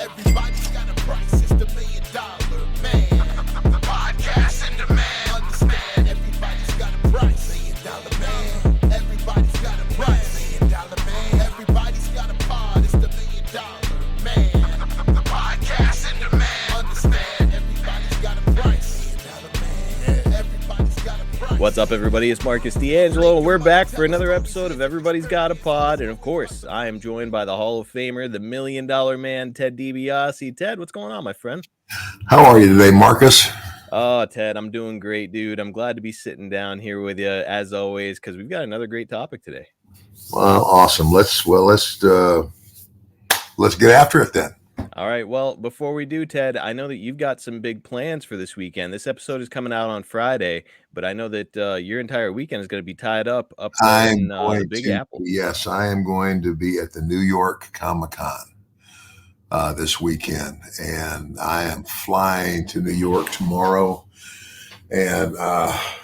Everybody's got a price, it's the $1 million man. Podcast in demand. Understand, everybody's got a price. $1 million man. Everybody's got a price. $1 million man. Everybody's got a pod, it's the $1 million man. Podcast in demand. Understand, everybody's got a price. $1 million man. Everybody's got a price. What's up, everybody? It's Marcus D'Angelo, and we're back for another episode of Everybody's Got a Pod. And of course, I am joined by the Hall of Famer, the $1 Million Man, Ted DiBiase. Ted, what's going on, my friend? How are you today, Marcus? Oh, Ted, I'm doing great, dude. I'm glad to be sitting down here with you as always, because we've got another great topic today. Well, awesome. Let's get after it then. All right. Well, before we do, Ted, I know that you've got some big plans for this weekend. This episode is coming out on Friday, but I know that your entire weekend is going to be tied up there in the Big Apple. Yes, I am going to be at the New York Comic-Con this weekend, and I am flying to New York tomorrow, and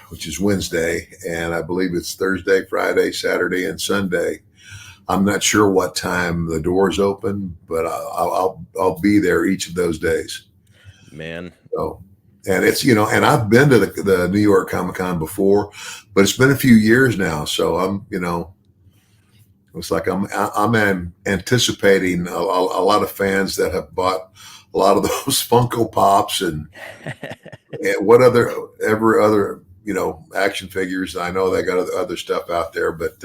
which is Wednesday, and I believe it's Thursday, Friday, Saturday, and Sunday. I'm not sure what time the doors open, but I'll be there each of those days. Man. So, and it's, and I've been to the New York Comic-Con before, but it's been a few years now. So I'm, it's like I'm anticipating a lot of fans that have bought a lot of those Funko Pops and what other action figures. I know they got other stuff out there, but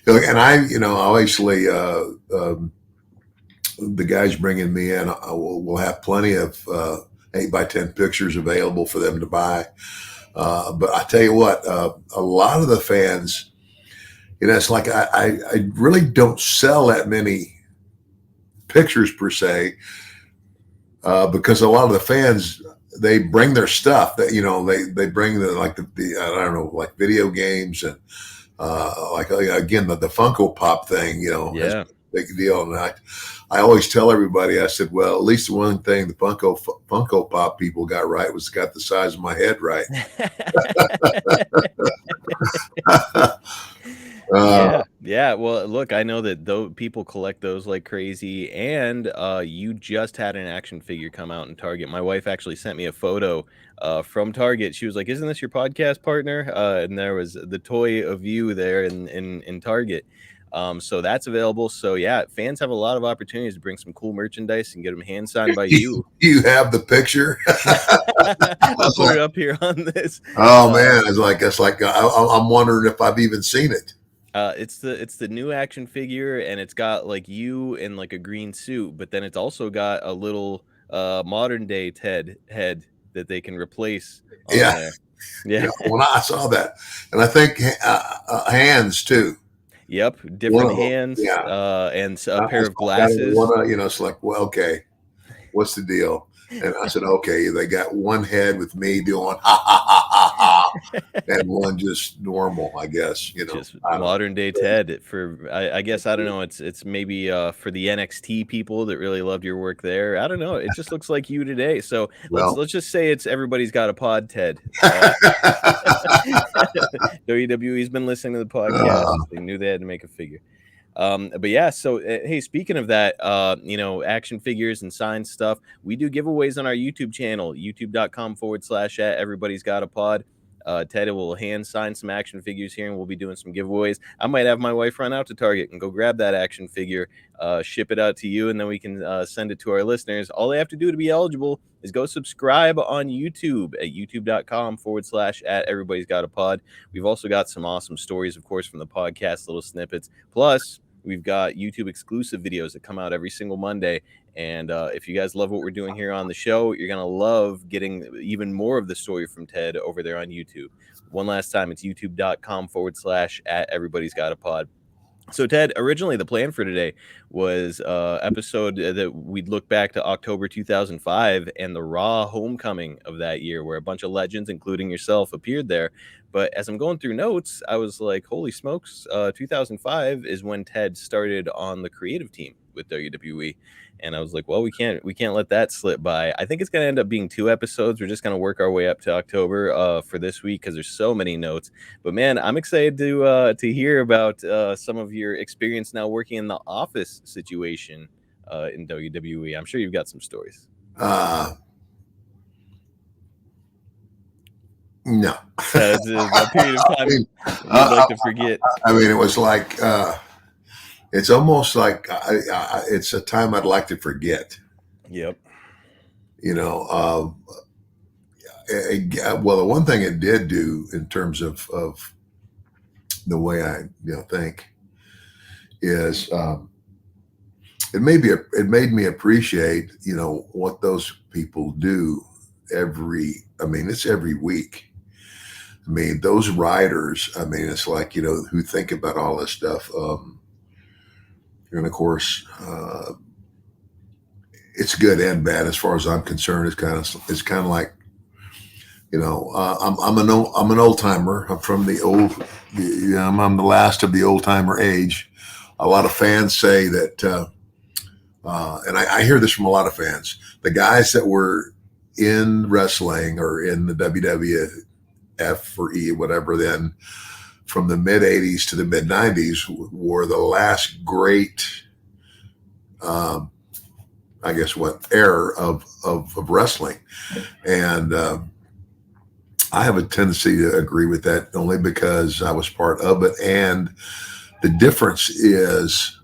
and I, obviously, the guys bringing me in, we'll have plenty of 8x10 pictures available for them to buy. But I tell you what, a lot of the fans, it's like I really don't sell that many pictures per se, because a lot of the fans, they bring their stuff that, they bring the I don't know, like video games and, again, the Funko Pop thing, is a big deal. And I always tell everybody, I said, well, at least the one thing the Funko Pop people got right was got the size of my head right. Yeah. Well, look, I know that though people collect those like crazy, and you just had an action figure come out in Target. My wife actually sent me a photo from Target. She was like, "Isn't this your podcast partner?" And there was the toy of you there in Target. So that's available. So yeah, fans have a lot of opportunities to bring some cool merchandise and get them hand signed by you. You have the picture. I'll put it up here on this. Oh man, it's like I'm wondering if I've even seen it. It's the new action figure, and it's got like you in like a green suit, but then it's also got a little modern day Ted head that they can replace. Yeah. When I saw that, and I think hands too. Yep, different hands. Yeah. And a pair of glasses. It's like, well, okay, what's the deal? And I said, okay, they got one head with me doing ha ha ha ha ha, and one just normal, I guess. Just modern day Ted. I guess I don't know. It's maybe for the NXT people that really loved your work there. I don't know. It just looks like you today. So let's just say it's Everybody's Got a Pod, Ted. WWE's been listening to the podcast. They knew they had to make a figure. But yeah, so hey, speaking of that, action figures and signed stuff, we do giveaways on our YouTube channel, youtube.com/@everybody's got a pod. Ted will hand sign some action figures here, and we'll be doing some giveaways. I might have my wife run out to Target and go grab that action figure, ship it out to you, and then we can send it to our listeners. All they have to do to be eligible is go subscribe on YouTube at youtube.com/@everybody's got a pod. We've also got some awesome stories, of course, from the podcast, little snippets. Plus, we've got YouTube exclusive videos that come out every single Monday. And if you guys love what we're doing here on the show, you're going to love getting even more of the story from Ted over there on YouTube. One last time, it's youtube.com/@everybody's got a pod. So, Ted, originally the plan for today was episode that we'd look back to October 2005 and the Raw homecoming of that year, where a bunch of legends, including yourself, appeared there. But as I'm going through notes, I was like, holy smokes, 2005 is when Ted started on the creative team with WWE. And I was like, well, we can't let that slip by. I think it's going to end up being 2 episodes. We're just going to work our way up to October for this week because there's so many notes. But man, I'm excited to hear about some of your experience now working in the office situation in WWE. I'm sure you've got some stories. No. It's a period of time you'd like to forget. I mean, it was like, it's almost like it's a time I'd like to forget. Yep. You know, well, the one thing it did do in terms of the way I think is it made me appreciate what those people do it's every week. I mean, those writers, I mean, it's like, who think about all this stuff. And of course, it's good and bad as far as I'm concerned. It's kind of like, I'm an old timer. I'm from the old, I'm the last of the old timer age. A lot of fans say that, and I hear this from a lot of fans, the guys that were in wrestling or in the WWF or E, whatever, then from the mid 80s to the mid 90s were the last great, I guess era of wrestling. And, I have a tendency to agree with that only because I was part of it. And the difference is,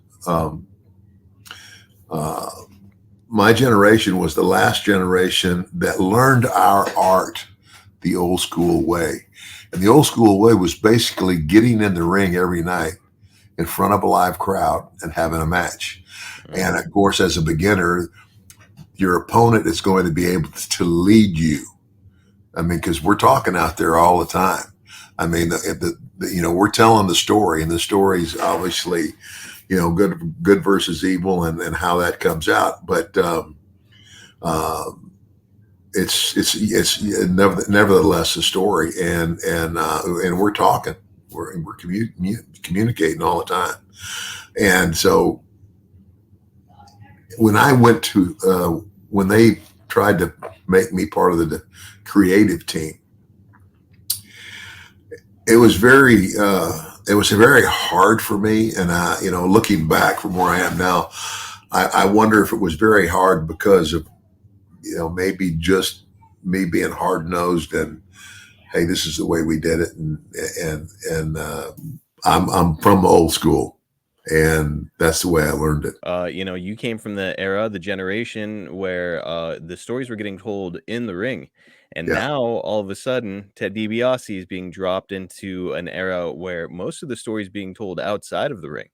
my generation was the last generation that learned our art the old school way. And the old school way was basically getting in the ring every night in front of a live crowd and having a match. Mm-hmm. And of course, as a beginner, your opponent is going to be able to lead you. I mean, because we're talking out there all the time. I mean, we're telling the story, and the story's obviously, good versus evil, and how that comes out. But it's nevertheless a story, and we're talking, we're communicating all the time. And so when I went to when they tried to make me part of the creative team, it was very hard for me. And looking back from where I am now, I wonder if it was very hard because of, maybe just me being hard nosed and, hey, this is the way we did it. And I'm from old school, and that's the way I learned it. You came from the era, the generation where the stories were getting told in the ring. And now all of a sudden, Ted DiBiase is being dropped into an era where most of the stories being told outside of the ring.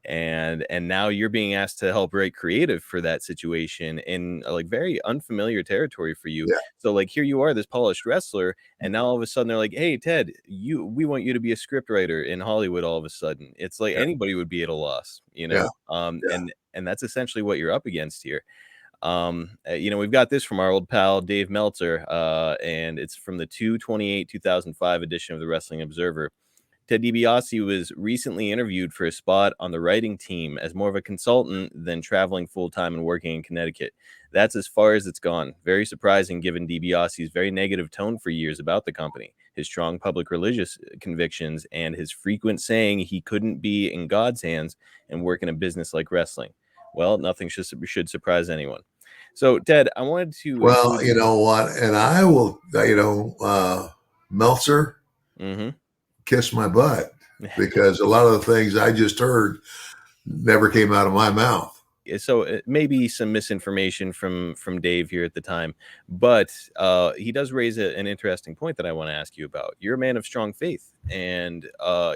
And now you're being asked to help write creative for that situation in like very unfamiliar territory for you. Yeah. So like here you are, this polished wrestler, and now all of a sudden they're like, hey Ted, we want you to be a script writer in Hollywood. All of a sudden it's like anybody would be at a loss, and that's essentially what you're up against here. We've got this from our old pal Dave Meltzer, and it's from the 2/28/2005 edition of the Wrestling Observer. Ted DiBiase was recently interviewed for a spot on the writing team as more of a consultant than traveling full-time and working in Connecticut. That's as far as it's gone. Very surprising given DiBiase's very negative tone for years about the company, his strong public religious convictions, and his frequent saying he couldn't be in God's hands and work in a business like wrestling. Well, nothing should surprise anyone. So, Ted, I wanted to... Well, you know what? And I will, Meltzer... Mm-hmm. kiss my butt, because a lot of the things I just heard never came out of my mouth. So it may be some misinformation from Dave here at the time, but he does raise an interesting point that I want to ask you about. You're a man of strong faith, and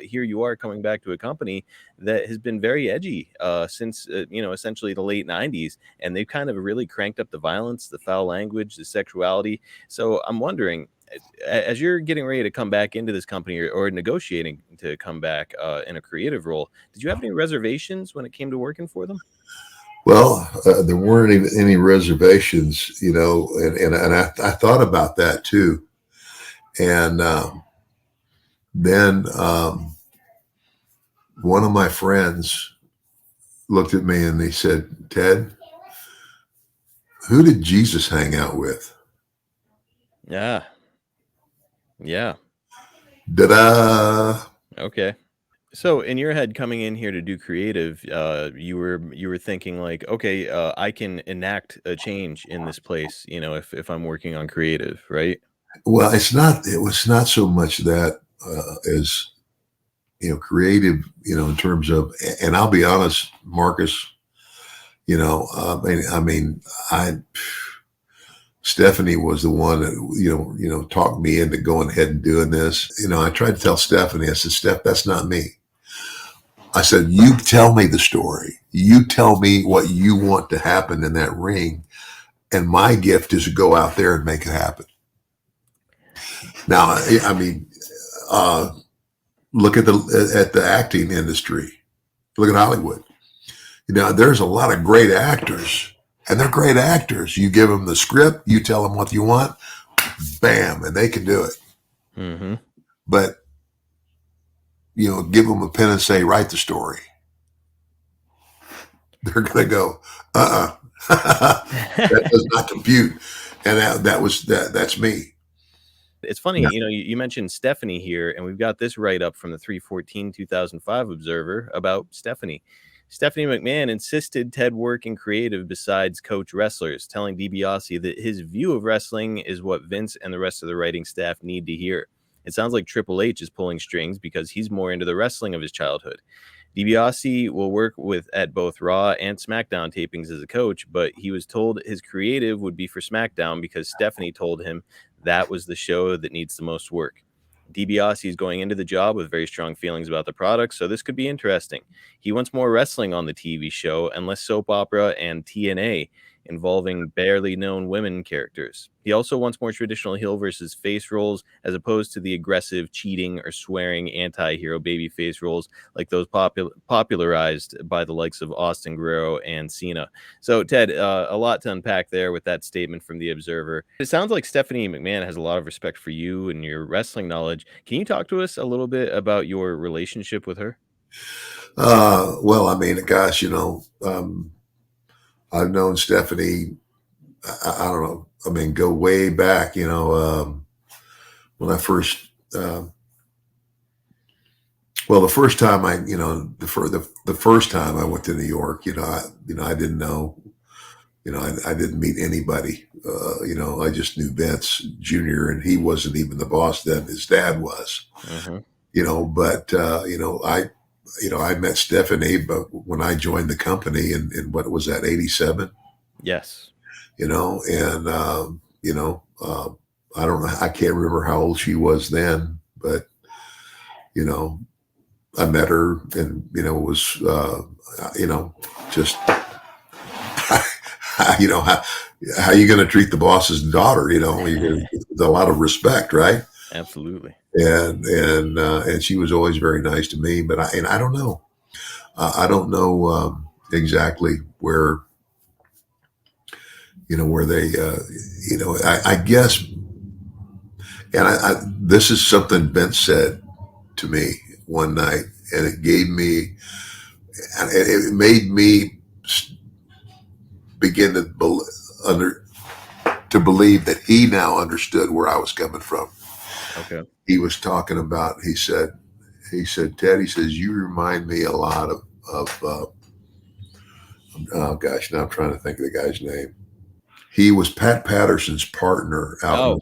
here you are coming back to a company that has been very edgy since essentially the late 90s, and they've kind of really cranked up the violence, the foul language, the sexuality. So I'm wondering, as you're getting ready to come back into this company or negotiating to come back in a creative role, did you have any reservations when it came to working for them? Well, there weren't even any reservations, and I thought about that too. And then one of my friends looked at me and he said, Ted, who did Jesus hang out with? Yeah. Yeah. Da-da! Okay. So in your head coming in here to do creative, you were thinking like, okay, I can enact a change in this place, if I'm working on creative, right? Well, it was not so much that as, creative, in terms of, and I'll be honest, Marcus, Stephanie was the one that, talked me into going ahead and doing this. I tried to tell Stephanie, I said, Steph, that's not me. I said, you tell me the story. You tell me what you want to happen in that ring. And my gift is to go out there and make it happen. Now, look at the acting industry. Look at Hollywood. There's a lot of great actors, and they're great actors. You give them the script, you tell them what you want, bam, and they can do it. Mm-hmm. But, give them a pen and say, write the story. They're going to go, that does not compute. And that's me. It's funny, you mentioned Stephanie here, and we've got this write-up from the 3/14/2005 Observer about Stephanie. Stephanie McMahon insisted Ted work in creative besides coach wrestlers, telling DiBiase that his view of wrestling is what Vince and the rest of the writing staff need to hear. It sounds like Triple H is pulling strings because he's more into the wrestling of his childhood. DiBiase will work at both Raw and SmackDown tapings as a coach, but he was told his creative would be for SmackDown because Stephanie told him that was the show that needs the most work. DiBiase is going into the job with very strong feelings about the product, so this could be interesting. He wants more wrestling on the TV show and less soap opera and TNA involving barely known women characters. He also wants more traditional heel versus face roles as opposed to the aggressive, cheating, or swearing anti-hero babyface roles like those popularized by the likes of Austin Guerrero and Cena. So, Ted, a lot to unpack there with that statement from the Observer. It sounds like Stephanie McMahon has a lot of respect for you and your wrestling knowledge. Can you talk to us a little bit about your relationship with her? Well, gosh, I've known Stephanie, I don't know, go way back, when I first, the first time the first time I went to New York, I didn't know, I didn't meet anybody, I just knew Vince Jr. and he wasn't even the boss then, his dad was, but, I met Stephanie, but when I joined the company in what was that, 87? Yes. And, I don't know, I can't remember how old she was then, but, I met her and, it was, just, how are you going to treat the boss's daughter? With a lot of respect, right? Absolutely. And she was always very nice to me, but I don't know. I don't know exactly where, where they, I guess, and this is something Vince said to me one night, and it gave me, and it made me begin to believe that he now understood where I was coming from. Okay. He was talking about, he said, Ted, he says, you remind me a lot of oh gosh, now I'm trying to think of the guy's name. He was Pat Patterson's partner out.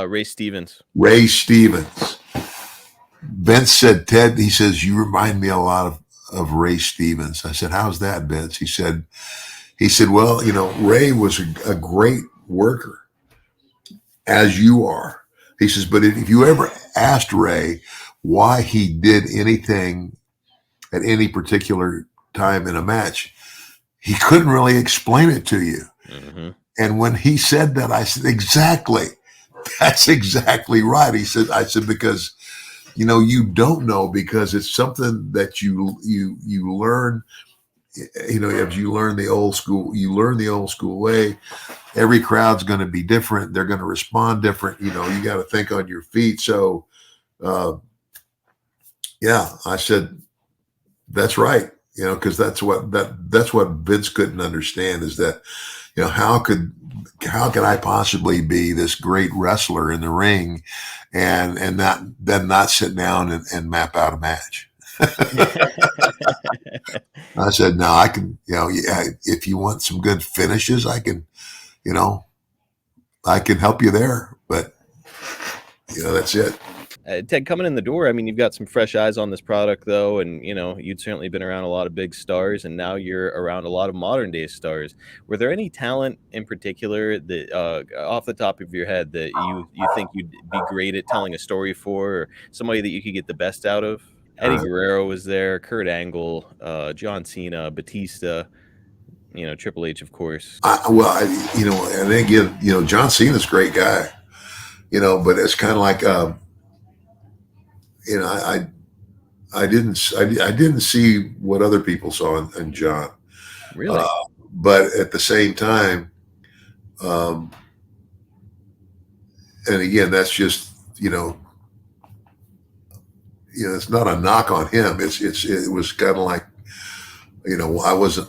Ray Stevens. Ray Stevens. Vince said, Ted, he says, you remind me a lot of Ray Stevens. I said, how's that, Vince? He said, well, Ray was a great worker, as you are. He says, but if you ever asked Ray why he did anything at any particular time in a match, he couldn't really explain it to you. Mm-hmm. And when he said that, I said, exactly. That's exactly right. He said, because, you don't know, because it's something that you learn, if you learn the old school way. Every crowd's going to be different. They're going to respond different. You got to think on your feet. So, I said, that's right. because that's what Vince couldn't understand is that, how could I possibly be this great wrestler in the ring and not sit down and map out a match? I said, no, I can, yeah, if you want some good finishes, you know, I can help you there, but that's it. Ted, coming in the door, I mean, you've got some fresh eyes on this product, though, and you'd certainly been around a lot of big stars, and now you're around a lot of modern day stars. Were there any talent in particular that, off the top of your head, that you think you'd be great at telling a story for, or somebody that you could get the best out of? Eddie Uh, Guerrero was there, Kurt Angle, John Cena, Batista, Triple H, of course. And again, John Cena's a great guy, but it's kind of like, I didn't see what other people saw in John. Really? But at the same time, um, and again, that's just, it's not a knock on him. It was kind of like, I wasn't,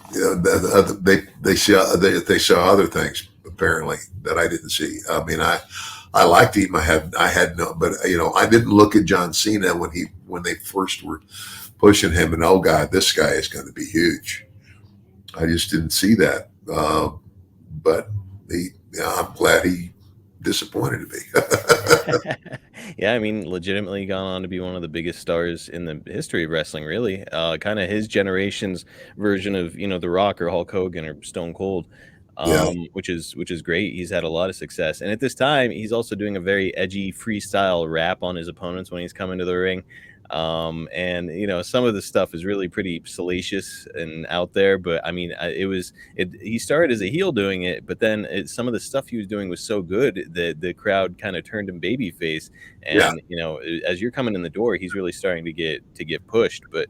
they saw other things apparently that I didn't see. I mean, I liked him. I had no, but I didn't look at John Cena when they first were pushing him and, oh God, this guy is going to be huge. I just didn't see that. But I'm glad he disappointed me. Yeah, I mean, legitimately gone on to be one of the biggest stars in the history of wrestling, really. Kind of his generation's version of, The Rock or Hulk Hogan or Stone Cold, Yeah. which is great. He's had a lot of success. And at this time, he's also doing a very edgy freestyle rap on his opponents when he's coming to the ring. And some of the stuff is really pretty salacious and out there, but I mean, he started as a heel doing it, but then some of the stuff he was doing was so good that the crowd kind of turned him babyface. Yeah. And as you're coming in the door, he's really starting to get pushed. But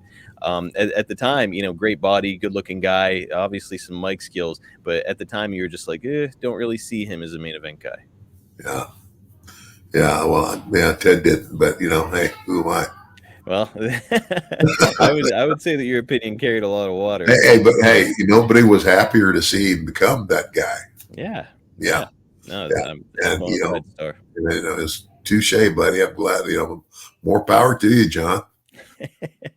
at the time, great body, good looking guy, obviously some mic skills, but at the time you were just like, don't really see him as a main event guy. Yeah. Yeah. Well, yeah, Ted didn't, but hey, who am I? Well, I would say that your opinion carried a lot of water. But nobody was happier to see him become that guy. Yeah. Yeah. No, Yeah. I'm And, a star. it's touche, buddy. I'm glad, more power to you, John.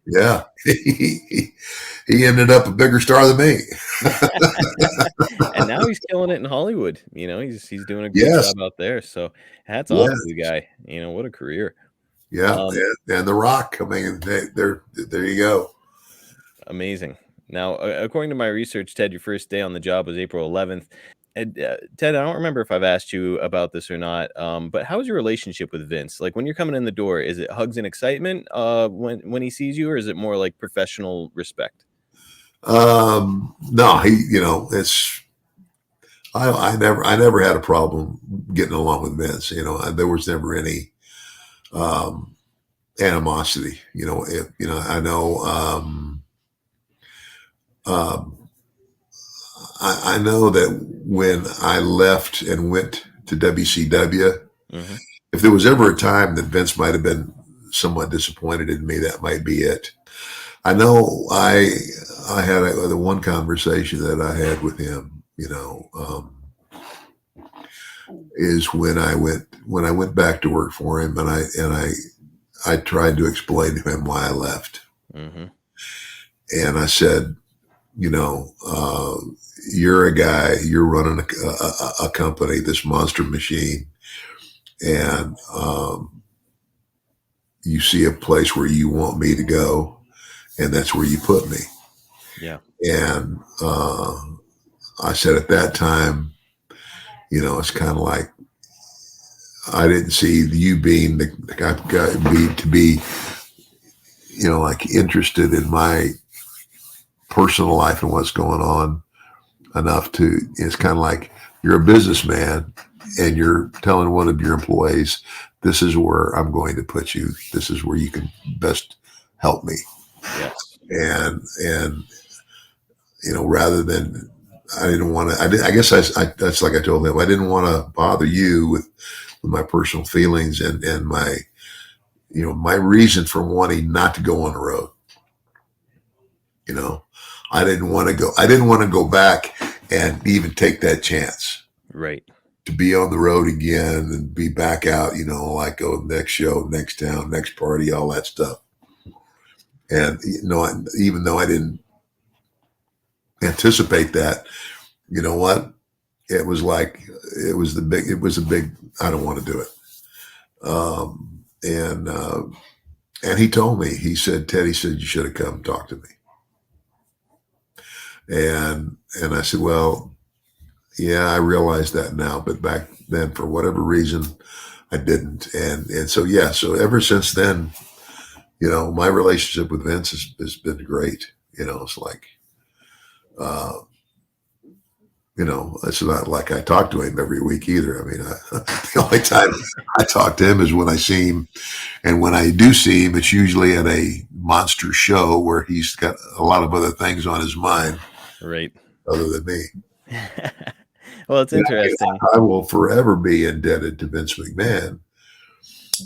Yeah. He ended up a bigger star than me. And now he's killing it in Hollywood. He's doing a good Yes. job out there. So hats Yeah. off to the guy. What a career. Yeah. And The Rock, I mean, there you go. Amazing. Now, according to my research, Ted, your first day on the job was April 11th. And, Ted, I don't remember if I've asked you about this or not, but how's your relationship with Vince? Like when you're coming in the door, is it hugs and excitement when he sees you, or is it more like professional respect? No, it's I never had a problem getting along with Vince. There was never any animosity. I know. I know that when I left and went to WCW, Mm-hmm. if there was ever a time that Vince might have been somewhat disappointed in me, that might be it. I know I had the one conversation that I had with him, is when I went back to work for him, and I tried to explain to him why I left. Mm-hmm. And I said, you're a guy, you're running a company, this monster machine, and you see a place where you want me to go, and that's where you put me. Yeah. And I said at that time, it's kind of like I didn't see you being the guy to be, like interested in my personal life and what's going on enough to. It's kind of like you're a businessman and you're telling one of your employees, this is where I'm going to put you. This is where you can best help me. Yes. And rather than, I didn't want to, I guess that's like I told him, I didn't want to bother you with my personal feelings and my, my reason for wanting not to go on the road. I didn't want to go. I didn't want to go back and even take that chance Right. to be on the road again and be back out. Like go next show, next town, next party, all that stuff. And even though I didn't anticipate that, you know what? It was a big. I don't want to do it. And he told me. He said, Ted. He said you should have come and talked to me. And I said, well, yeah, I realize that now, but back then, for whatever reason, I didn't. And so yeah, so ever since then, my relationship with Vince has been great. It's like, it's not like I talk to him every week either. I mean, the only time I talk to him is when I see him. And when I do see him, it's usually at a monster show where he's got a lot of other things on his mind. Right. Other than me. Well, it's interesting. I will forever be indebted to Vince McMahon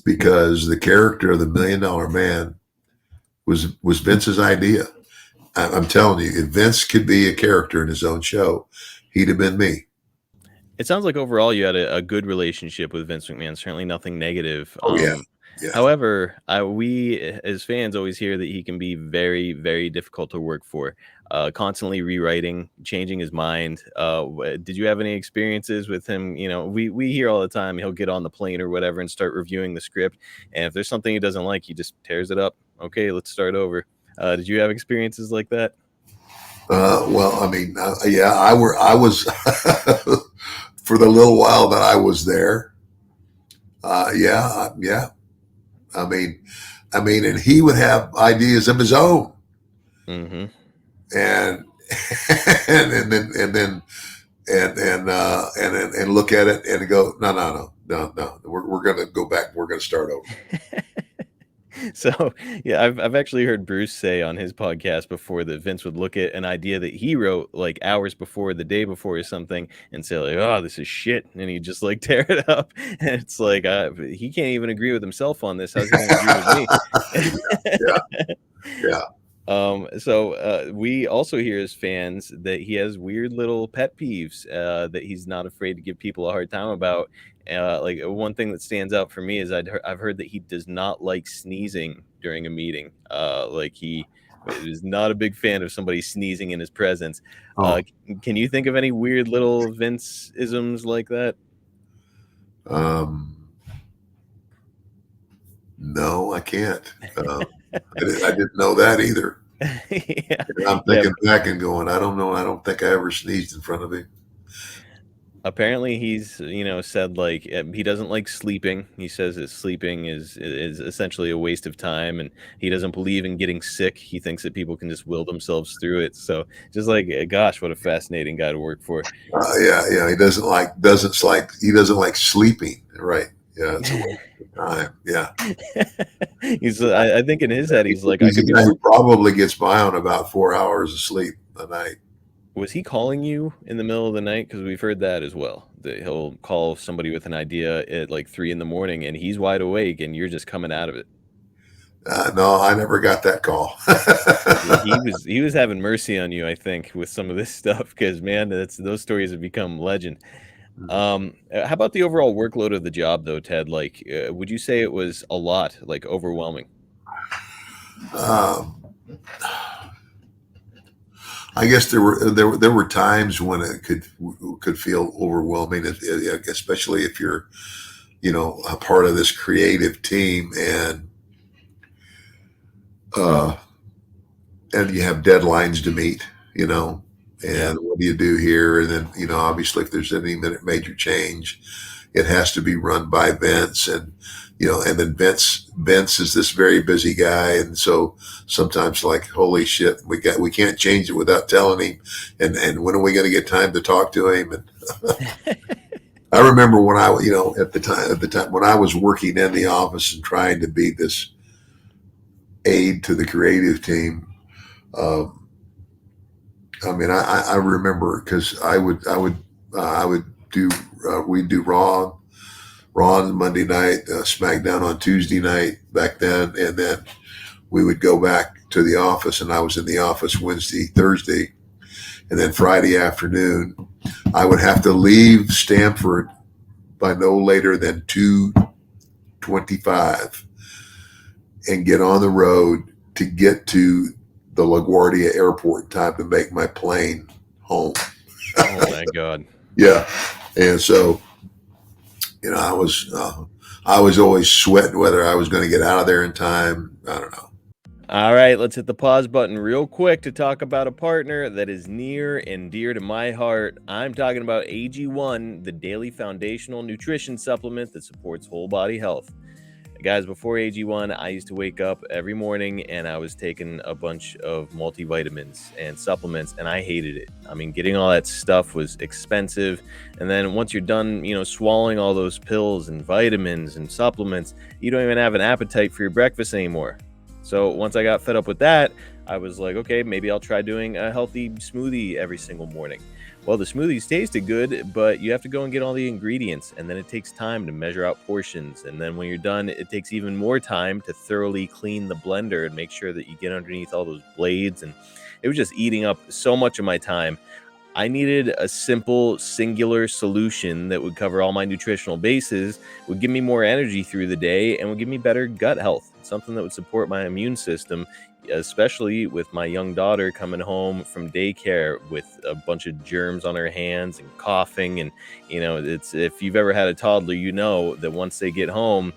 because the character of the $1 Million Man was Vince's idea. I'm telling you, if Vince could be a character in his own show, he'd have been me. It sounds like overall you had a good relationship with Vince McMahon. Certainly nothing negative. Oh, yeah. Yeah. However, we as fans always hear that he can be very, very difficult to work for. Constantly rewriting, changing his mind. Did you have any experiences with him? We hear all the time he'll get on the plane or whatever and start reviewing the script. And if there's something he doesn't like, he just tears it up. Okay, let's start over. Did you have experiences like that? Well, I mean, yeah, I was for the little while that I was there. Yeah. I mean, and he would have ideas of his own, mm-hmm. and then look at it and go, no. We're going to go back. We're going to start over. So yeah, I've actually heard Bruce say on his podcast before that Vince would look at an idea that he wrote like hours before, the day before or something, and say like, "Oh, this is shit," and he'd just like tear it up. And it's like he can't even agree with himself on this. How's he going to agree with me? Yeah. So we also hear as fans that he has weird little pet peeves that he's not afraid to give people a hard time about. Like one thing that stands out for me is I've heard that he does not like sneezing during a meeting. Like he is not a big fan of somebody sneezing in his presence. Can you think of any weird little Vince isms like that? No, I can't. I didn't know that either. Yeah. And I'm thinking back and going, I don't know. I don't think I ever sneezed in front of him. Apparently he's said like he doesn't like sleeping. He says that sleeping is essentially a waste of time, and he doesn't believe in getting sick. He thinks that people can just will themselves through it. So just like, gosh, what a fascinating guy to work for. Yeah. He doesn't like sleeping. Right. Yeah. It's a waste of time. Yeah. I think in his head, he's like, he's a guy who probably gets by on about 4 hours of sleep a night. Was he calling you in the middle of the night? Because we've heard that as well. That he'll call somebody with an idea at like 3 a.m, and he's wide awake, and you're just coming out of it. No, I never got that call. he was having mercy on you, I think, with some of this stuff. Because man, those stories have become legend. How about the overall workload of the job, though, Ted? Like, would you say it was a lot, like overwhelming? I guess there were times when it could feel overwhelming, especially if you're, a part of this creative team and you have deadlines to meet, and what do you do here? And then, obviously if there's any major change, it has to be run by Vince, and then Vince is this very busy guy. And so sometimes like, holy shit, we can't change it without telling him. And when are we going to get time to talk to him? And I remember when at the time when I was working in the office and trying to be this aide to the creative team. I mean, I remember because we'd do Raw on Monday night, SmackDown on Tuesday night back then, and then we would go back to the office, and I was in the office Wednesday, Thursday, and then Friday afternoon, I would have to leave Stamford by no later than 2:25 and get on the road to get to the LaGuardia airport in time to make my plane home. Oh my God. Yeah. And so, I was always sweating whether I was going to get out of there in time. I don't know. All right, let's hit the pause button real quick to talk about a partner that is near and dear to my heart. I'm talking about AG1, the daily foundational nutrition supplement that supports whole body health. Guys, before AG1, I used to wake up every morning and I was taking a bunch of multivitamins and supplements, and I hated it. I mean, getting all that stuff was expensive. And then once you're done, swallowing all those pills and vitamins and supplements, you don't even have an appetite for your breakfast anymore. So once I got fed up with that, I was like, okay, maybe I'll try doing a healthy smoothie every single morning. Well, the smoothies tasted good, but you have to go and get all the ingredients, and then it takes time to measure out portions. And then when you're done, it takes even more time to thoroughly clean the blender and make sure that you get underneath all those blades. And it was just eating up so much of my time. I needed a simple, singular solution that would cover all my nutritional bases, would give me more energy through the day, and would give me better gut health, something that would support my immune system, especially with my young daughter coming home from daycare with a bunch of germs on her hands and coughing. And, it's, if you've ever had a toddler, that once they get home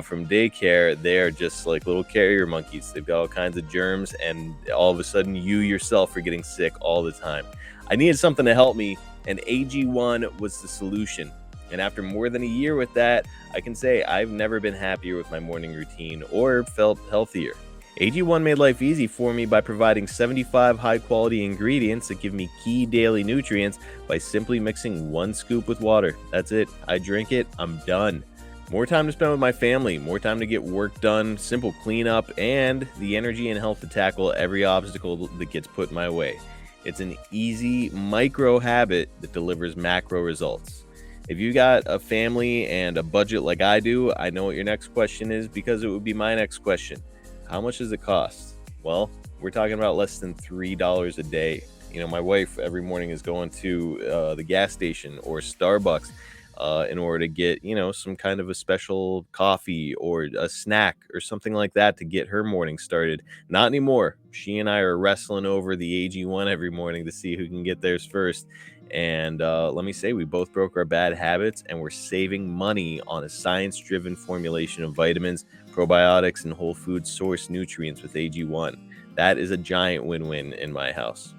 from daycare, they're just like little carrier monkeys. They've got all kinds of germs, and all of a sudden you yourself are getting sick all the time. I needed something to help me, and AG1 was the solution. And after more than a year with that, I can say I've never been happier with my morning routine or felt healthier. AG1 made life easy for me by providing 75 high-quality ingredients that give me key daily nutrients by simply mixing 1 scoop with water. That's it. I drink it. I'm done. More time to spend with my family, more time to get work done, simple cleanup, and the energy and health to tackle every obstacle that gets put my way. It's an easy micro habit that delivers macro results. If you got a family and a budget like I do, I know what your next question is, because it would be my next question. How much does it cost? Well, we're talking about less than $3 a day. My wife every morning is going to the gas station or Starbucks in order to get, some kind of a special coffee or a snack or something like that to get her morning started. Not anymore. She and I are wrestling over the AG1 every morning to see who can get theirs first. And let me say, we both broke our bad habits, and we're saving money on a science-driven formulation of vitamins, probiotics, and whole food source nutrients with AG1. That is a giant win-win in my house.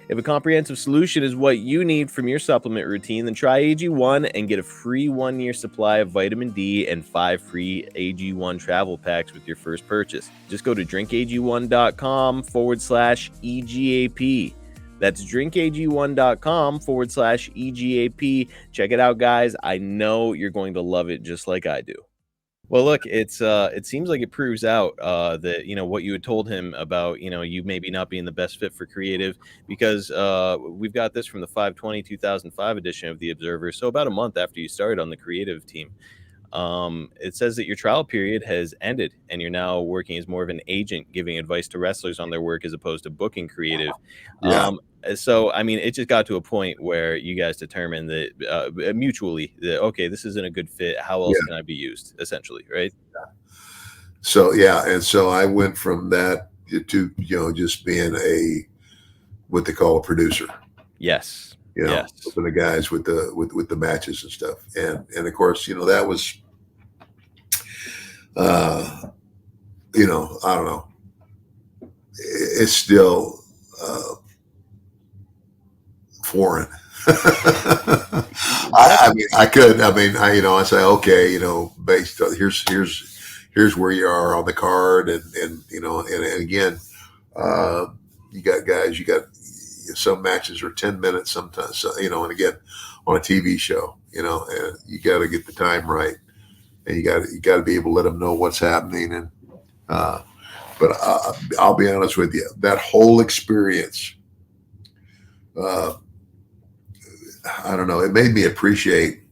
If a comprehensive solution is what you need from your supplement routine, then try AG1 and get a free 1-year supply of vitamin D and 5 free AG1 travel packs with your first purchase. Just go to drinkag1.com/EGAP. That's drinkag1.com/EGAP. Check it out, guys. I know you're going to love it just like I do. Well, look, it seems like it proves out that what you had told him about you maybe not being the best fit for creative, because we've got this from the 5/20/2005 edition of the Observer. So about a month after you started on the creative team, it says that your trial period has ended and you're now working as more of an agent, giving advice to wrestlers on their work as opposed to booking creative. Yeah. So, I mean, it just got to a point where you guys determined that mutually that, okay, this isn't a good fit. How else can I be used, essentially, right? So, yeah. And so I went from that to, just being what they call a producer. Yes. Yes. For the guys with the matches and stuff. And of course, that was, I don't know. It's still foreign. I say, okay, based on here's where you are on the card, and again, you got guys, some matches are 10 minutes sometimes, and again, on a TV show, and you got to get the time right, and you got to be able to let them know what's happening. And but I'll be honest with you, that whole experience, I don't know, it made me appreciate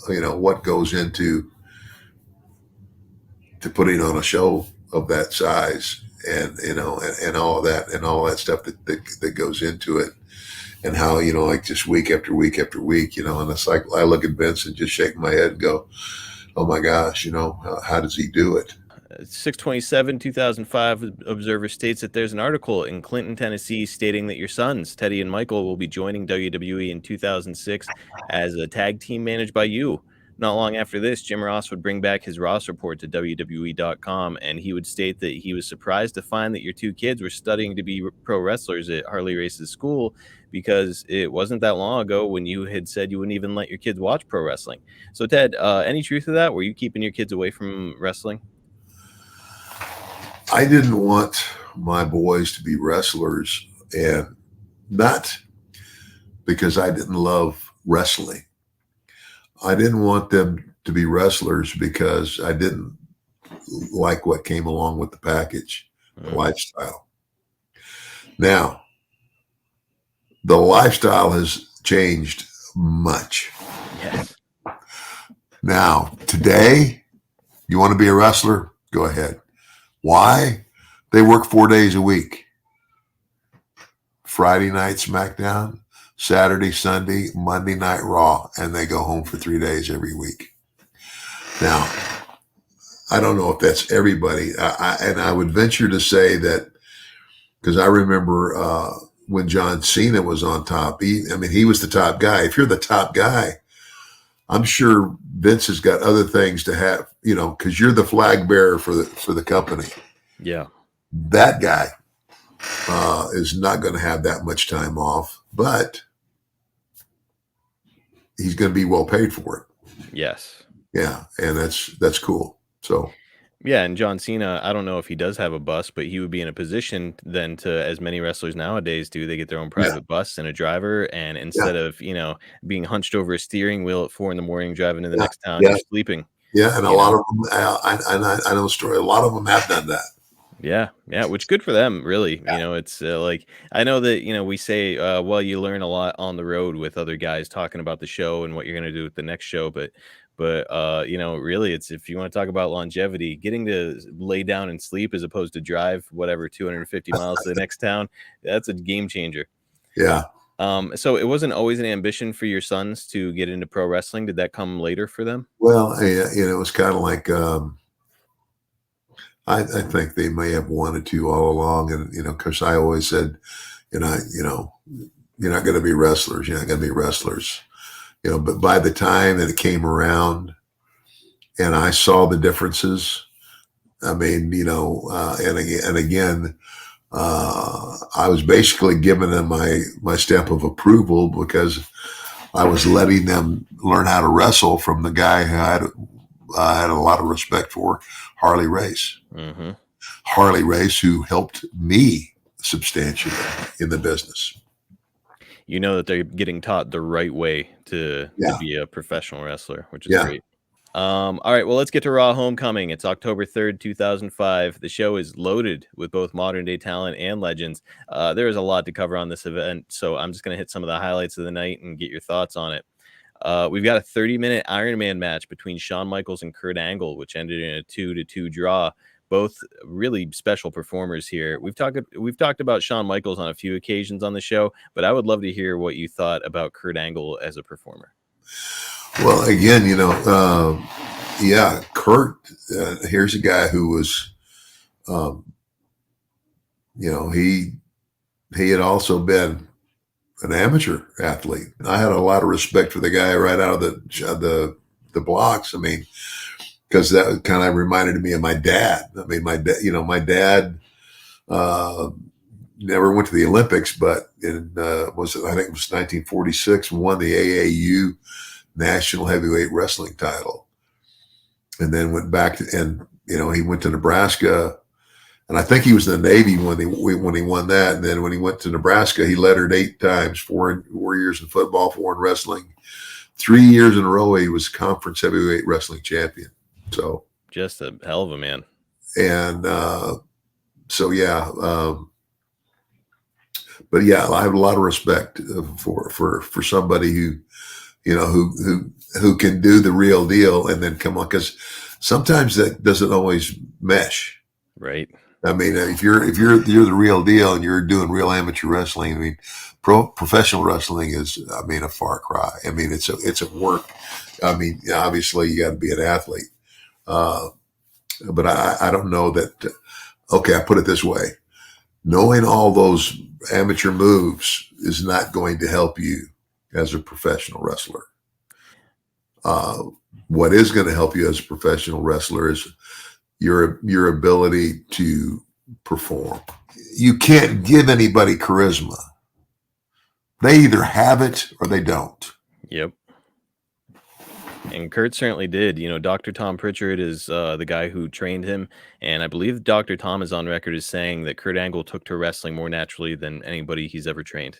what goes into putting on a show of that size, and all of that and all that stuff that goes into it, and how, like just week after week after week, and it's like I look at Vince and just shake my head and go, oh my gosh, how does he do it? 627 2005 Observer states that there's an article in Clinton, Tennessee stating that your sons, Teddy and Michael, will be joining WWE in 2006 as a tag team managed by you. Not long after this, Jim Ross would bring back his Ross report to WWE.com, and he would state that he was surprised to find that your two kids were studying to be pro wrestlers at Harley Race's school, because it wasn't that long ago when you had said you wouldn't even let your kids watch pro wrestling. So, Ted, any truth to that? Were you keeping your kids away from wrestling? I didn't want my boys to be wrestlers, and not because I didn't love wrestling. I didn't want them to be wrestlers because I didn't like what came along with the package, the lifestyle. Now, the lifestyle has changed much. Yes. Now, today, you want to be a wrestler? Go ahead. Why? They work 4 days a week. Friday night SmackDown, Saturday, Sunday, Monday night Raw, and they go home for 3 days every week. Now, I don't know if that's everybody. And I would venture to say that, because I remember when John Cena was on top, he was the top guy. If you're the top guy, I'm sure Vince has got other things to have, because you're the flag bearer for the company. Yeah. That guy is not going to have that much time off, but he's going to be well paid for it. Yes. Yeah, and that's cool. So. Yeah, and John Cena, I don't know if he does have a bus, but he would be in a position then to, as many wrestlers nowadays do, they get their own private bus and a driver, and instead of, being hunched over a steering wheel at 4 a.m, driving to the next town, you're sleeping. Yeah, and a lot of them, I know a story, a lot of them have done that. Yeah, which good for them, really. It's like, I know that, we say, well, you learn a lot on the road with other guys talking about the show and what you're going to do with the next show, but really, it's, if you want to talk about longevity, getting to lay down and sleep as opposed to drive 250 miles to the next town, that's a game changer. Yeah. So it wasn't always an ambition for your sons to get into pro wrestling. Did that come later for them? Well, it was kind of like, I think they may have wanted to all along. And, because I always said, you're not going to be wrestlers. You're not going to be wrestlers. But by the time that it came around and I saw the differences, and again, I was basically giving them my stamp of approval, because I was letting them learn how to wrestle from the guy who I had a lot of respect for, Harley Race. Mm-hmm. Harley Race, who helped me substantially in the business. That they're getting taught the right way to be a professional wrestler, which is great. All right, well, let's get to Raw Homecoming. It's October 3rd, 2005. The show is loaded with both modern day talent and legends. There is a lot to cover on this event, so I'm just going to hit some of the highlights of the night and get your thoughts on it. We've got a 30-minute Iron Man match between Shawn Michaels and Kurt Angle, which ended in a 2-2 draw. Both really special performers here. We've talked about Shawn Michaels on a few occasions on the show, but I would love to hear what you thought about Kurt Angle as a performer. Well, again, Kurt, here's a guy who was, he had also been an amateur athlete. I had a lot of respect for the guy right out of the blocks. Because that kind of reminded me of my dad. My dad never went to the Olympics, but I think it was 1946, won the AAU National Heavyweight Wrestling title, and then went back he went to Nebraska, and I think he was in the Navy when he won that. And then when he went to Nebraska, he lettered 8 times, 4 years in football, 4 in wrestling. 3 years in a row, he was conference heavyweight wrestling champion. So just a hell of a man. And but I have a lot of respect for somebody who can do the real deal and then come on, because sometimes that doesn't always mesh. Right. I mean, if you're the real deal and you're doing real amateur wrestling, I mean, professional wrestling is, I mean, a far cry. I mean, it's a work. I mean, obviously you got to be an athlete, uh, but I don't know that. Okay, I put it this way: knowing all those amateur moves is not going to help you as a professional wrestler. Uh, what is going to help you as a professional wrestler is your ability to perform. You can't give anybody charisma. They either have it or they don't. Yep. And Kurt certainly did. You know, Dr. Tom Pritchard is the guy who trained him. And I believe Dr. Tom is on record as saying that Kurt Angle took to wrestling more naturally than anybody he's ever trained.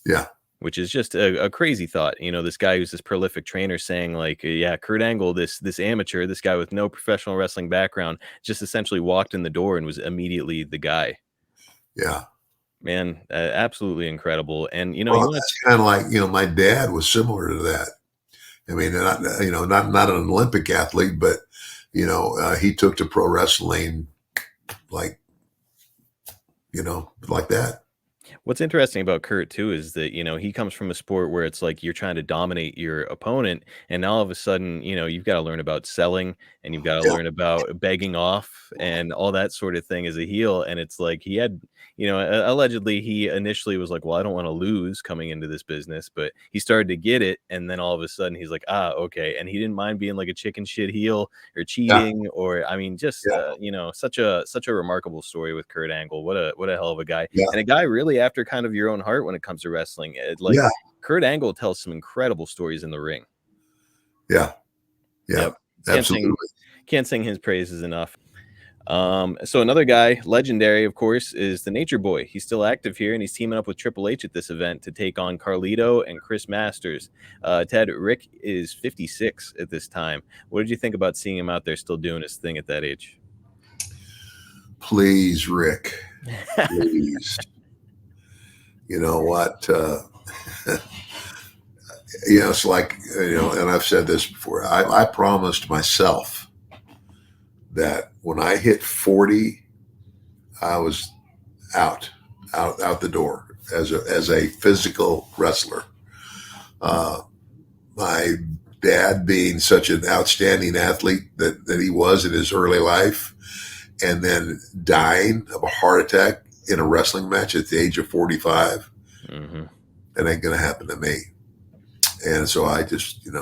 Yeah. Which is just a crazy thought. You know, this guy who's this prolific trainer saying like, yeah, Kurt Angle, this amateur, this guy with no professional wrestling background, just essentially walked in the door and was immediately the guy. Yeah. Man, absolutely incredible. And, you know, Well, that's kind of like, my dad was similar to that. I mean, not an Olympic athlete, but, he took to pro wrestling like that. What's interesting about Kurt too is that, you know, he comes from a sport where it's like you're trying to dominate your opponent, and now all of a sudden, you know, you've got to learn about selling and you've got to Yeah. learn about begging off and all that sort of thing as a heel. And it's like he had, you know, allegedly he initially was like, well, I don't want to lose coming into this business, but he started to get it, and then all of a sudden he's like, okay, and he didn't mind being like a chicken shit heel or cheating, or I mean, just you know, such a remarkable story with Kurt Angle. What a hell of a guy, and a guy really after kind of your own heart when it comes to wrestling. Kurt Angle tells some incredible stories in the ring. Yeah. Yep. Absolutely. Can't sing his praises enough. So another guy, legendary, of course, is the Nature Boy. He's still active here, and he's teaming up with Triple H at this event to take on Carlito and Chris Masters. Ted, Rick is 56 at this time. What did you think about seeing him out there still doing his thing at that age? Please, Rick. Please. You know what? It's like, and I've said this before, I promised myself that when I hit 40, I was out the door as a physical wrestler. My dad being such an outstanding athlete that he was in his early life, and then dying of a heart attack in a wrestling match at the age of 45, mm-hmm. It ain't going to happen to me. And so I just, and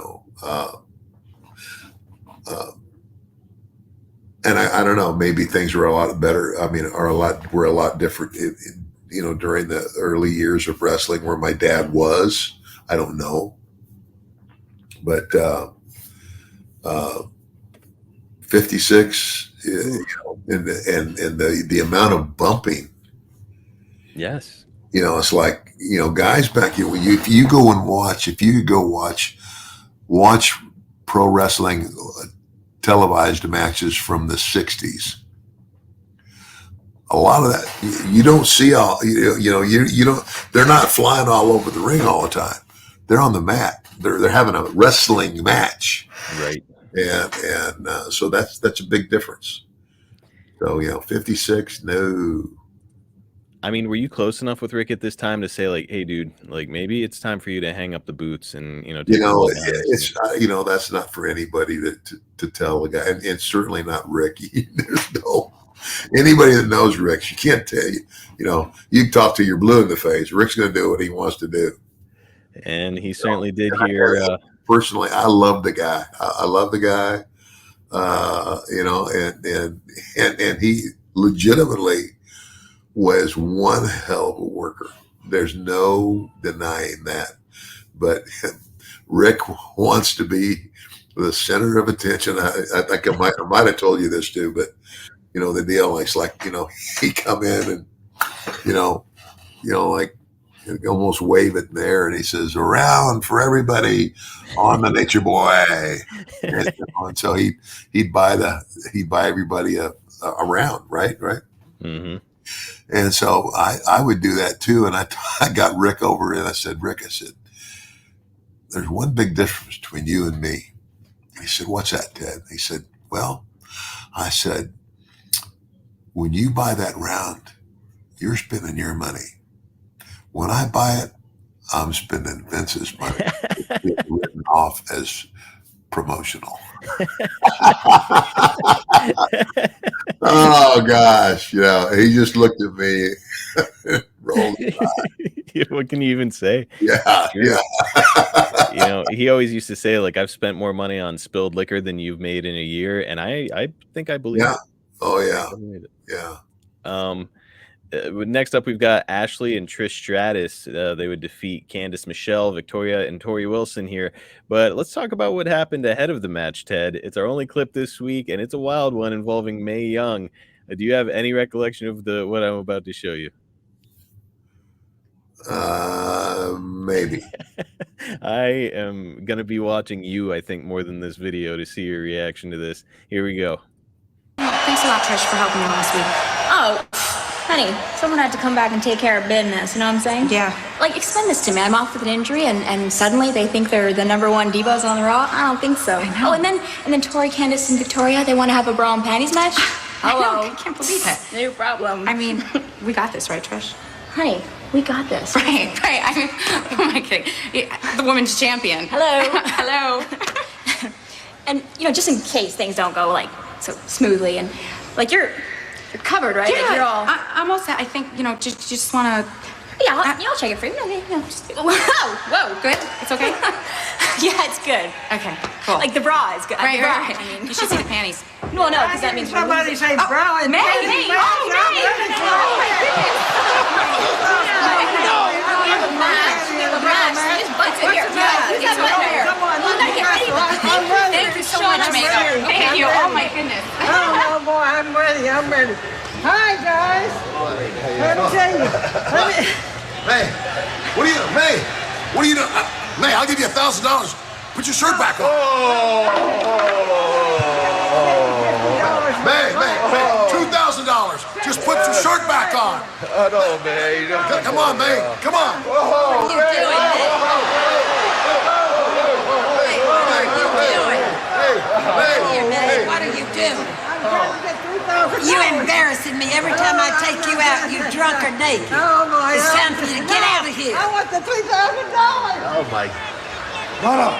I don't know, maybe things were a lot better. I mean, were a lot different, during the early years of wrestling where my dad was. I don't know, but 56, and the amount of bumping. Yes. It's like, guys back here, if you go watch pro wrestling televised matches from the 60s, a lot of that, you don't see you don't, they're not flying all over the ring all the time. They're on the mat. They're having a wrestling match. Right. And so that's a big difference. So, 56, no. I mean, were you close enough with Rick at this time to say like, hey dude, like maybe it's time for you to hang up the boots and, it's, that's not for anybody to tell the guy, and it's certainly not Rick. There's anybody that knows Rick, you can't tell you can talk to your blue in the face. Rick's going to do what he wants to do. And he certainly did here. Personally, I love the guy. I love the guy, and he legitimately was one hell of a worker. There's no denying that. But Rick wants to be the center of attention. I think I might have told you this too, but the deal is like, he come in and, like almost wave it in there, and he says, "Around for everybody on the Nature Boy." And so he'd buy everybody around, right? Mm-hmm. And so I would do that too. And I got Rick over and I said, "Rick," I said, "there's one big difference between you and me." He said, "What's that, Ted?" He said, "Well," I said, when you buy that round, you're spending your money. When I buy it, I'm spending Vince's money. It's written off as promotional. Oh gosh, he just looked at me, rolled his eye. What can you even say? Yeah, yeah. He always used to say, like, I've spent more money on spilled liquor than you've made in a year, and I think I believe Yeah. it. Oh yeah, I believe it. yeah. Next up, we've got Ashley and Trish Stratus. They would defeat Candice Michelle, Victoria, and Tori Wilson here. But let's talk about what happened ahead of the match, Ted. It's our only clip this week, and it's a wild one involving Mae Young. Do you have any recollection of what I'm about to show you? Maybe. I am going to be watching you, I think, more than this video to see your reaction to this. Here we go. Thanks a lot, Trish, for helping me last week. Oh, honey, someone had to come back and take care of business, you know what I'm saying? Yeah. Like, explain this to me. I'm off with an injury, and suddenly they think they're the #1 divas on the Raw? I don't think so. I know. Oh, and then Tori, Candice, and Victoria, they want to have a bra and panties match? Hello. I can't believe it. No problem. I mean, we got this, right, Trish? Honey, we got this. Right. I mean, who am I kidding? The women's champion. Hello. Hello. And, just in case things don't go, like, so smoothly, and, like, you're covered, right? Yeah, Like, you're all... I'm all set. I think, just want to... Yeah, I'll check it for you. Okay, just... Whoa, good? It's okay? Yeah, it's good. Okay, cool. Like, the bra is good. Right. I mean... You should see the panties. No, because that means... Somebody say bra and May! panties. Oh, May! Oh, my goodness! Thank you so much, May. Thank you. Oh, my goodness. Oh, boy, I'm ready. Hi, guys. Let me tell you. May, what are you doing? May, I'll give you $1,000. Put your shirt back on. May, $2,000. Just put your shirt back on. No, May. Come on, May. Come on. What are you May. What are you doing? I'm trying to get $3,000. You embarrassing me every time I take you out, you drunk or naked. Oh, my It's God. time for you to get out of here. I want the $3,000. Oh, my. No.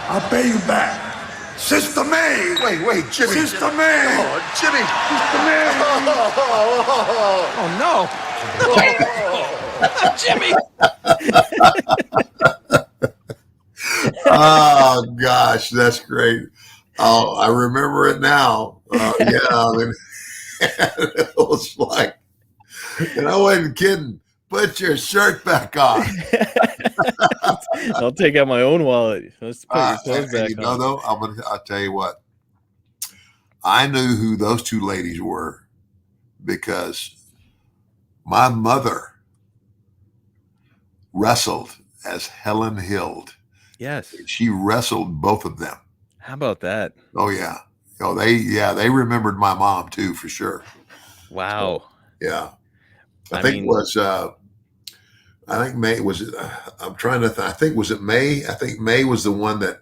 I'll pay you back. Sister May. Wait, Jimmy. Sister May. Oh, Jimmy. Sister May. Oh gosh, that's great. Oh, I remember it now. Yeah, I mean, it was like, and I wasn't kidding. Put your shirt back on. I'll take out my own wallet. Let's put your clothes back on. Though, I'll tell you what. I knew who those two ladies were because my mother wrestled as Helen Hild. Yes. She wrestled both of them. How about that? Oh yeah. Oh, they remembered my mom too, for sure. Wow. Yeah. I mean, I think May was it. I'm trying to. I think was it May. I think May was the one that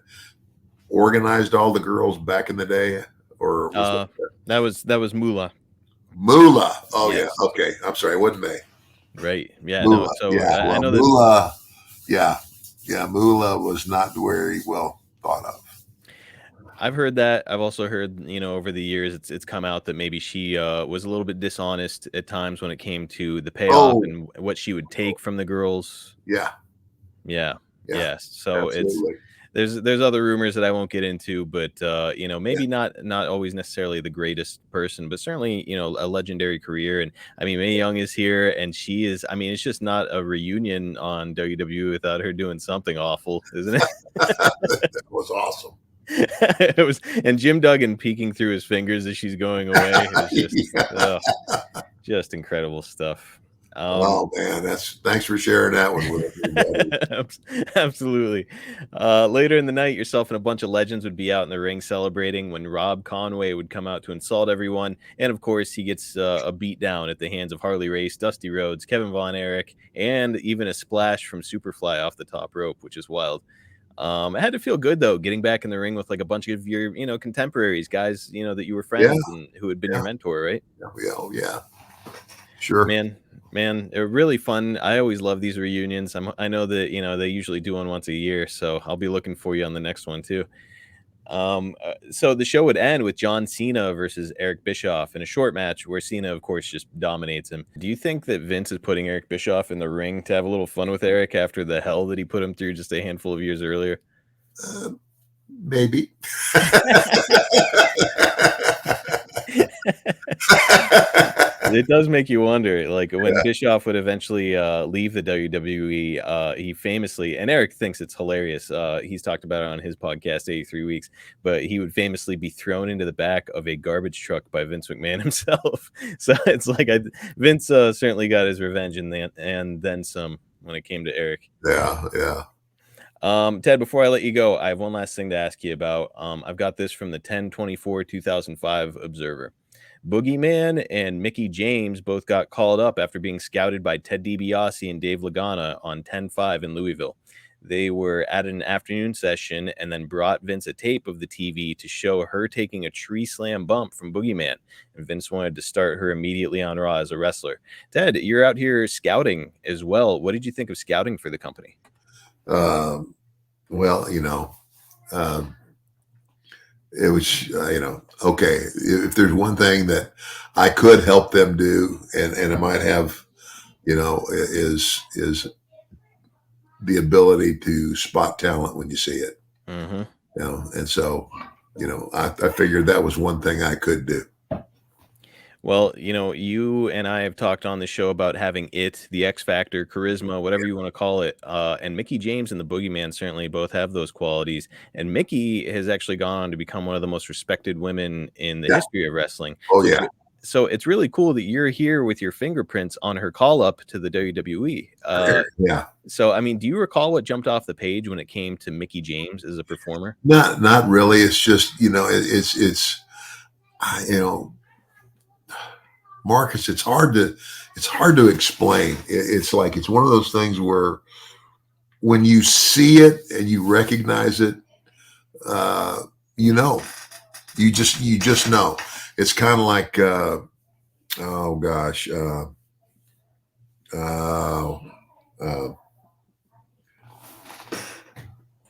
organized all the girls back in the day, or was that was Moolah. Moolah. Oh Yes. yeah. Okay. I'm sorry. It wasn't May. Right. Yeah. Moolah. No. So yeah. I know that. Moolah. Yeah. Moolah was not very well thought of. I've heard that. I've also heard, over the years, it's come out that maybe she was a little bit dishonest at times when it came to the payoff and what she would take from the girls. Yeah. So absolutely. there's other rumors that I won't get into, but maybe not always necessarily the greatest person, but certainly a legendary career. And I mean, Mae Young is here, and she is. I mean, it's just not a reunion on WWE without her doing something awful, isn't it? That was awesome. It was, and Jim Duggan peeking through his fingers as she's going away. It was just incredible stuff. Oh man, thanks for sharing that one with us. Absolutely. Later in the night, yourself and a bunch of legends would be out in the ring celebrating when Rob Conway would come out to insult everyone, and of course he gets a beat down at the hands of Harley Race, Dusty Rhodes, Kevin Von Erich, and even a splash from Superfly off the top rope, which is wild. It had to feel good though, getting back in the ring with like a bunch of your, contemporaries, guys, that you were Yeah. friends and who had been your mentor, right? Yeah. Sure. Man, they're really fun. I always love these reunions. I know that they usually do one once a year, so I'll be looking for you on the next one too. So the show would end with John Cena versus Eric Bischoff in a short match where Cena, of course, just dominates him. Do you think that Vince is putting Eric Bischoff in the ring to have a little fun with Eric after the hell that he put him through just a handful of years earlier? Maybe. It does make you wonder, like when Bischoff would eventually leave the WWE, he famously, and Eric thinks it's hilarious. He's talked about it on his podcast, 83 Weeks, but he would famously be thrown into the back of a garbage truck by Vince McMahon himself. So it's like Vince certainly got his revenge and then some when it came to Eric. Yeah. Ted, before I let you go, I have one last thing to ask you about. I've got this from the 10/24/2005 Observer. Boogeyman and Mickey James both got called up after being scouted by Ted DiBiase and Dave Lagana on 10/5 in Louisville. They were at an afternoon session and then brought Vince a tape of the TV to show her taking a tree slam bump from Boogeyman. And Vince wanted to start her immediately on Raw as a wrestler. Ted, you're out here scouting as well. What did you think of scouting for the company? Well, it was, okay. If there's one thing that I could help them do, and it might have, is the ability to spot talent when you see it. Mm-hmm. And so, I figured that was one thing I could do. Well, you and I have talked on the show about having the X factor, charisma, whatever you want to call it. And Mickey James and the Boogeyman certainly both have those qualities. And Mickey has actually gone on to become one of the most respected women in the history of wrestling. Oh, yeah. So it's really cool that you're here with your fingerprints on her call up to the WWE. Yeah. So, I mean, do you recall what jumped off the page when it came to Mickey James as a performer? Not really. It's just, Marcus, it's hard to explain. It's like, it's one of those things where when you see it and you recognize it, you just know. It's kind of like,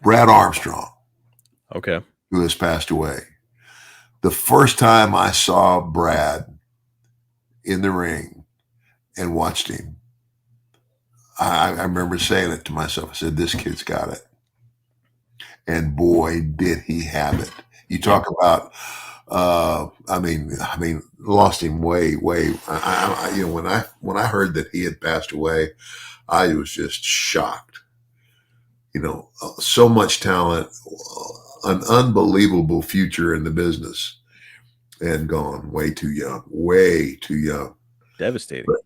Brad Armstrong. Okay. Who has passed away. The first time I saw Brad in the ring and watched him, I remember saying it to myself. I said, this kid's got it. And boy, did he have it. You talk about, lost him way. When I heard that he had passed away, I was just shocked. So much talent, an unbelievable future in the business, and gone way too young. Devastating. But,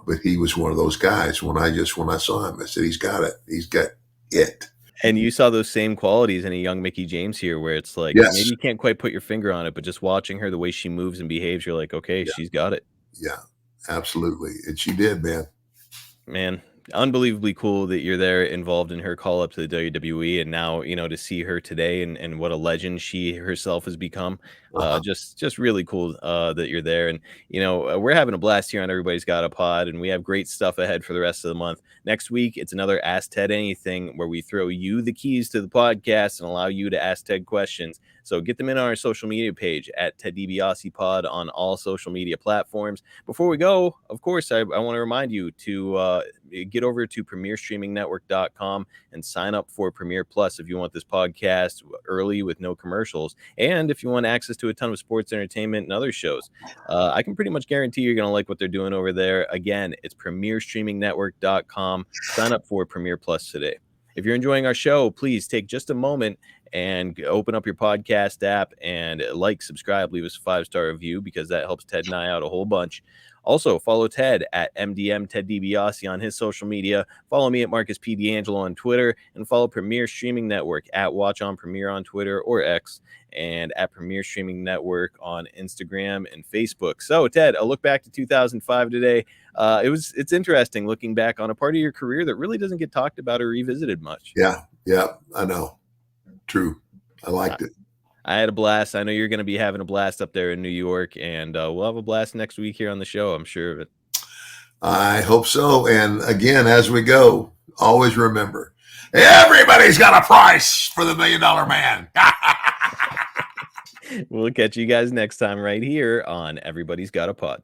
but he was one of those guys. When I saw him, I said, he's got it. He's got it. And you saw those same qualities in a young Mickey James here, where it's like, maybe you can't quite put your finger on it, but just watching her, the way she moves and behaves, you're like, okay, she's got it. Yeah, absolutely. And she did, man. Unbelievably cool that you're there involved in her call up to the WWE, and now to see her today and what a legend she herself has become. Just really cool that you're there, and we're having a blast here on Everybody's Got a Pod, and we have great stuff ahead for the rest of the month. Next week it's another Ask Ted Anything, where we throw you the keys to the podcast and allow you to ask Ted questions. So get them in on our social media page at Ted DiBiase Pod on all social media platforms. Before we go, of course, I want to remind you to get over to premierstreamingnetwork.com and sign up for Premiere Plus if you want this podcast early with no commercials, and if you want access to a ton of sports entertainment and other shows. I can pretty much guarantee you're going to like what they're doing over there. Again, it's premierstreamingnetwork.com. Sign up for Premiere Plus today. If you're enjoying our show, please take just a moment and open up your podcast app and like, subscribe, leave us a 5-star review because that helps Ted and I out a whole bunch. Also, follow Ted at MDM Ted DiBiase on his social media. Follow me at Marcus P. D'Angelo on Twitter, and follow Premier Streaming Network at Watch on Premier on Twitter or X, and at Premier Streaming Network on Instagram and Facebook. So, Ted, a look back to 2005 today. It's interesting looking back on a part of your career that really doesn't get talked about or revisited much. Yeah, I know. True. I liked it. I had a blast. I know you're going to be having a blast up there in New York, and we'll have a blast next week here on the show. I'm sure of it. I hope so. And again, as we go, always remember, everybody's got a price for the $1 Million Man. We'll catch you guys next time right here on Everybody's Got a Pod.